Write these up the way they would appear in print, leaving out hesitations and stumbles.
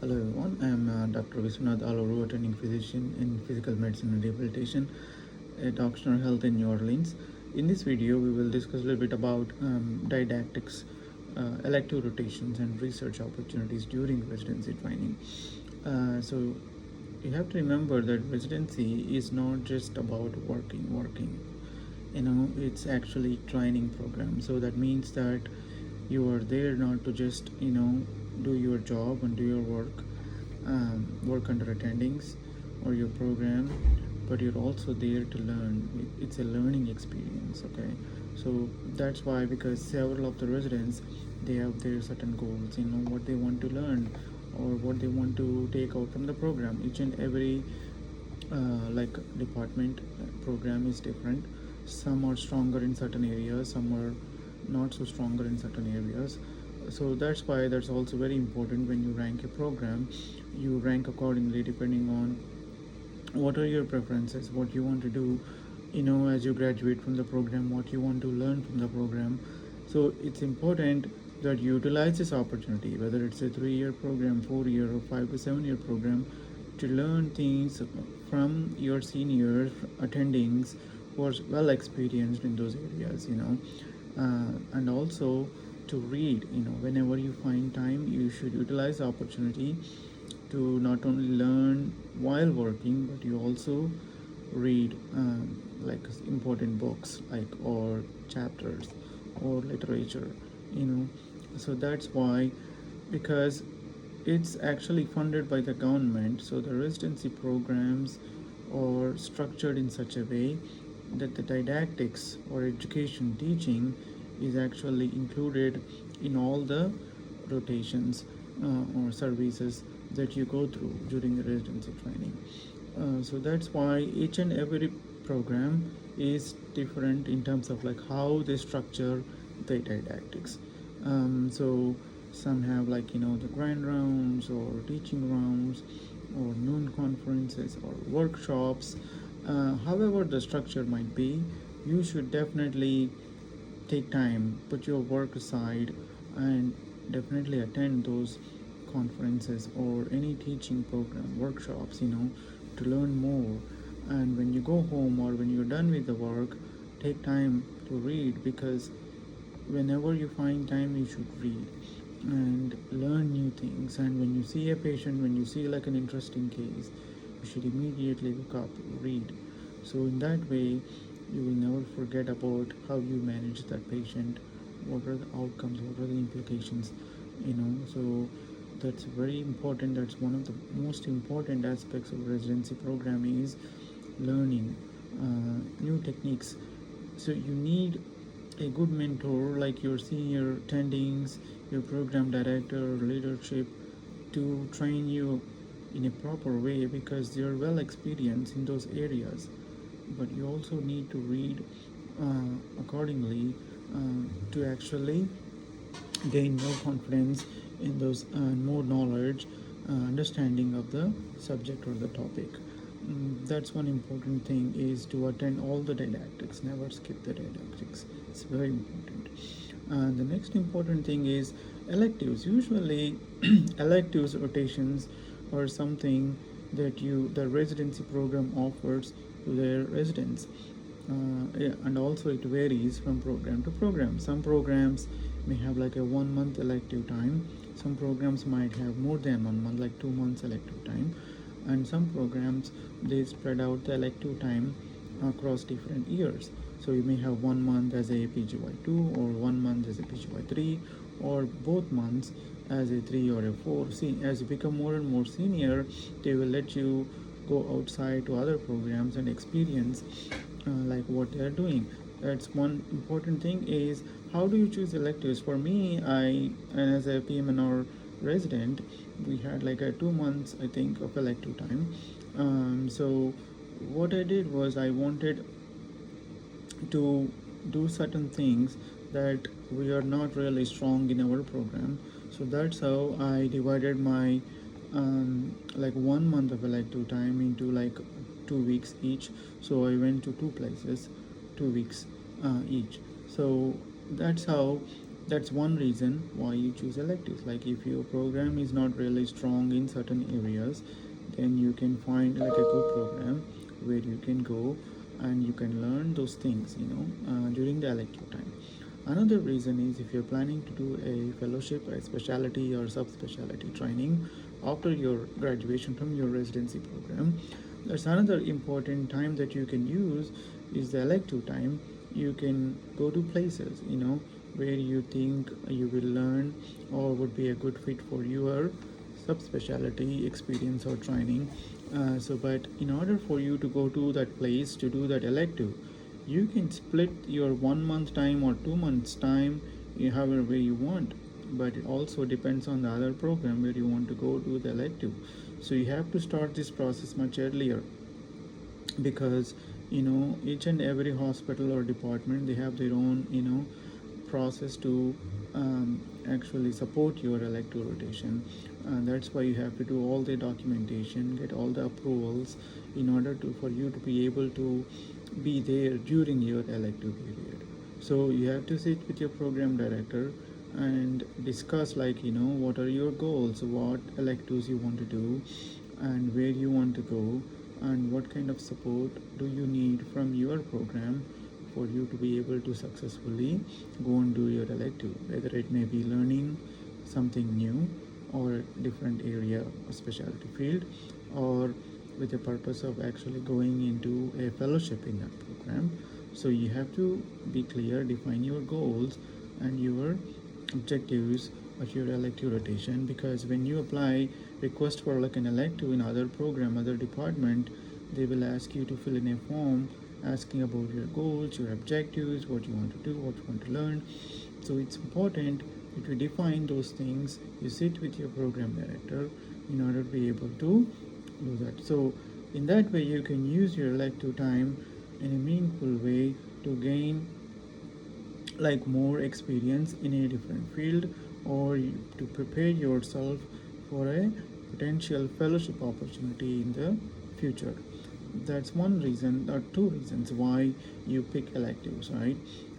Hello everyone, I am Dr. Viswanath Aluru, attending physician in physical medicine and rehabilitation at Oxnard Health in New Orleans. In this video, we will discuss a little bit about didactics, elective rotations, and research opportunities during residency training. So, you have to remember that residency is not just about working. It's actually training program. So that means that you are there not to just do your job and do your work under attendings or your program, but you're also there to learn. It's a learning experience. Okay, so that's why, because several of the residents, they have their certain goals, what they want to learn or what they want to take out from the program. Each and every like department program is different. Some are stronger in certain areas, some are not so stronger in certain areas. So that's why that's also very important. When you rank a program, you rank accordingly depending on what are your preferences, what you want to do, as you graduate from the program, what you want to learn from the program. So it's important that you utilize this opportunity, whether it's a 3-year program, 4-year, or 5 to 7 year program, to learn things from your seniors attendings who are well experienced in those areas, and also to read. Whenever you find time, you should utilize the opportunity to not only learn while working, but you also read like important books, like, or chapters or literature. you know so that's why, because it's actually funded by the government, so the residency programs are structured in such a way that the didactics or education teaching is actually included in all the rotations or services that you go through during the residency training. So that's why each and every program is different in terms of like how they structure the didactics. So some have, like, the grand rounds or teaching rounds or noon conferences or workshops. However the structure might be, you should definitely take time, put your work aside, and definitely attend those conferences or any teaching program workshops, to learn more. And when you go home or when you're done with the work, take time to read, because whenever you find time, you should read and learn new things. And when you see a patient, when you see like an interesting case, you should immediately look up, read. So in that way, you will never forget about how you manage that patient, what are the outcomes, what are the implications. So that's very important. That's one of the most important aspects of residency program is learning new techniques. So you need a good mentor, like your senior attendings, your program director or leadership, to train you in a proper way, because they are well experienced in those areas. But you also need to read accordingly to actually gain more confidence in those, more knowledge, understanding of the subject or the topic. That's one important thing, is to attend all the didactics, never skip the didactics. It's very important. The next important thing is electives. Usually electives rotations are something that the residency program offers to their residents. Yeah, and also it varies from program to program. Some programs may have like a 1 month elective time. Some programs might have more than 1 month, like 2 months elective time. And some programs, they spread out the elective time across different years. So you may have 1 month as a PGY2, or 1 month as a PGY3, or both months as a 3 or a 4. See, as you become more and more senior, they will let you go outside to other programs and experience like what they are doing. That's one important thing, is how do you choose electives. For me, and as a PMNR resident, we had like a 2 months, I think, of elective time. So what I did was, I wanted to do certain things that we are not really strong in our program. So that's how I divided my like 1 month of elective time into like 2 weeks each. So I went to two places, 2 weeks each. So that's how That's one reason why you choose electives. Like if your program is not really strong in certain areas, then you can find like a good program where you can go and you can learn those things, during the elective time. Another reason is if you're planning to do a fellowship, a specialty or subspecialty training after your graduation from your residency program, that's another important time that you can use is the elective time. You can go to places, where you think you will learn or would be a good fit for your subspecialty experience or training. But in order for you to go to that place to do that elective, you can split your 1 month time or 2 months time however way you want, but it also depends on the other program where you want to go to the elective. So you have to start this process much earlier, because each and every hospital or department, they have their own process to actually support your elective rotation. That's why you have to do all the documentation, get all the approvals in order to for you to be able to be there during your elective period. So you have to sit with your program director and discuss, like, what are your goals, what electives you want to do, and where you want to go, and what kind of support do you need from your program for you to be able to successfully go and do your elective, whether it may be learning something new or a different area or specialty field, or with the purpose of actually going into a fellowship in that program. So you have to be clear, define your goals and your objectives of your elective rotation, because when you apply request for like an elective in other program, other department, they will ask you to fill in a form asking about your goals, your objectives, what you want to do, what you want to learn. So it's important that you define those things, you sit with your program director in order to be able to do that. So in that way you can use your elective time in a meaningful way to gain like more experience in a different field, or to prepare yourself for a potential fellowship opportunity in the future. That's one reason or two reasons why you pick electives, right?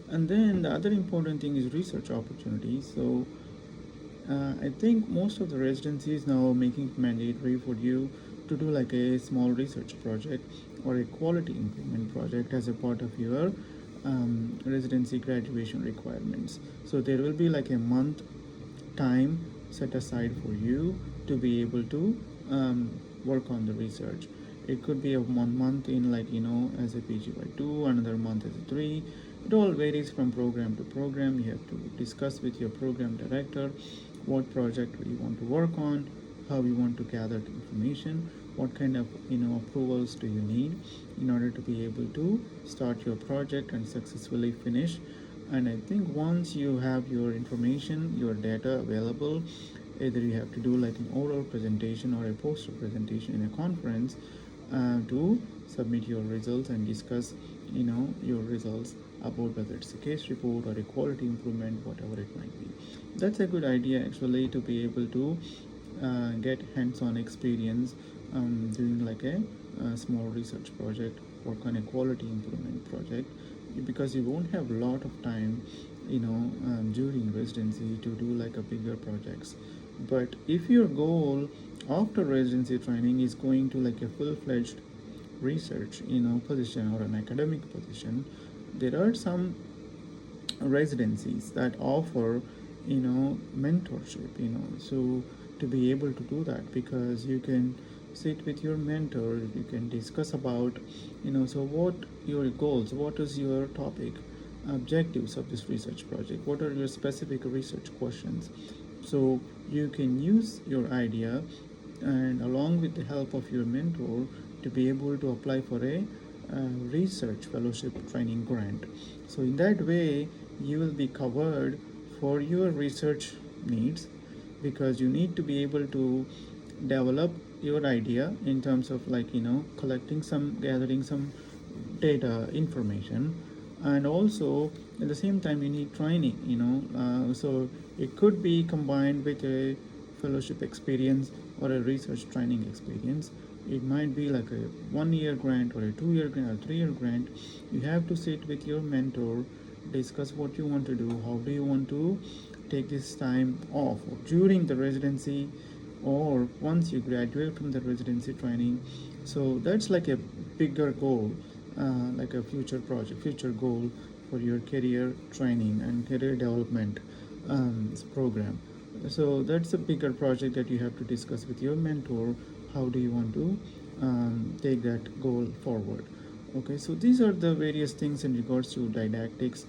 And then the other important thing is research opportunities. So I think most of the residencies now making it mandatory for you to do like a small research project or a quality improvement project as a part of your residency graduation requirements. So there will be like a month time set aside for you to be able to work on the research. It could be a 1 month in, like, as a PGY2, another month as a 3. It all varies from program to program. You have to discuss with your program director what project you want to work on, how you want to gather the information, what kind of approvals do you need in order to be able to start your project and successfully finish. And I think once you have your information, your data available, either you have to do like an oral presentation or a poster presentation in a conference to submit your results and discuss your results about whether it's a case report or a quality improvement, whatever it might be. That's a good idea actually, to be able to get hands-on experience doing like a small research project, work on a quality improvement project, because you won't have a lot of time during residency to do like a bigger projects. But if your goal after residency training is going to like a full-fledged research position or an academic position, there are some residencies that offer mentorship, so to be able to do that, because you can sit with your mentor, you can discuss about so what your goals, what is your topic objectives of this research project, what are your specific research questions. So you can use your idea, and along with the help of your mentor, to be able to apply for a research fellowship training grant. So in that way you will be covered for your research needs, because you need to be able to develop your idea in terms of like gathering some data information, and also at the same time you need training, so it could be combined with a fellowship experience or a research training experience. It might be like a 1 year grant or a 2 year grant or 3 year grant. You have to sit with your mentor discuss what you want to do, how do you want to take this time off during the residency or once you graduate from the residency training. So that's like a bigger goal, like a future project, future goal for your career training and career development program. So that's a bigger project that you have to discuss with your mentor. How do you want to take that goal forward? Okay, so these are the various things in regards to didactics,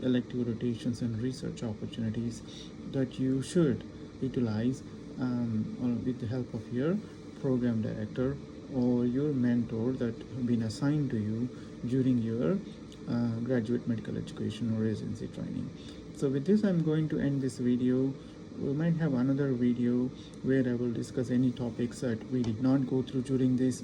elective rotations, and research opportunities that you should utilize with the help of your program director or your mentor that have been assigned to you during your graduate medical education or residency training. So with this, I'm going to end this video. We might have another video where I will discuss any topics that we did not go through during this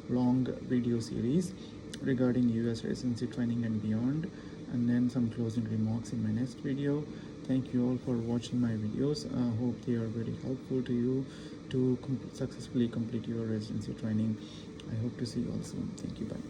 long video series regarding US residency training and beyond, and then some closing remarks in my next video. Thank you all for watching my videos. I hope they are very helpful to you to successfully complete your residency training. I hope to see you all soon. Thank you. Bye.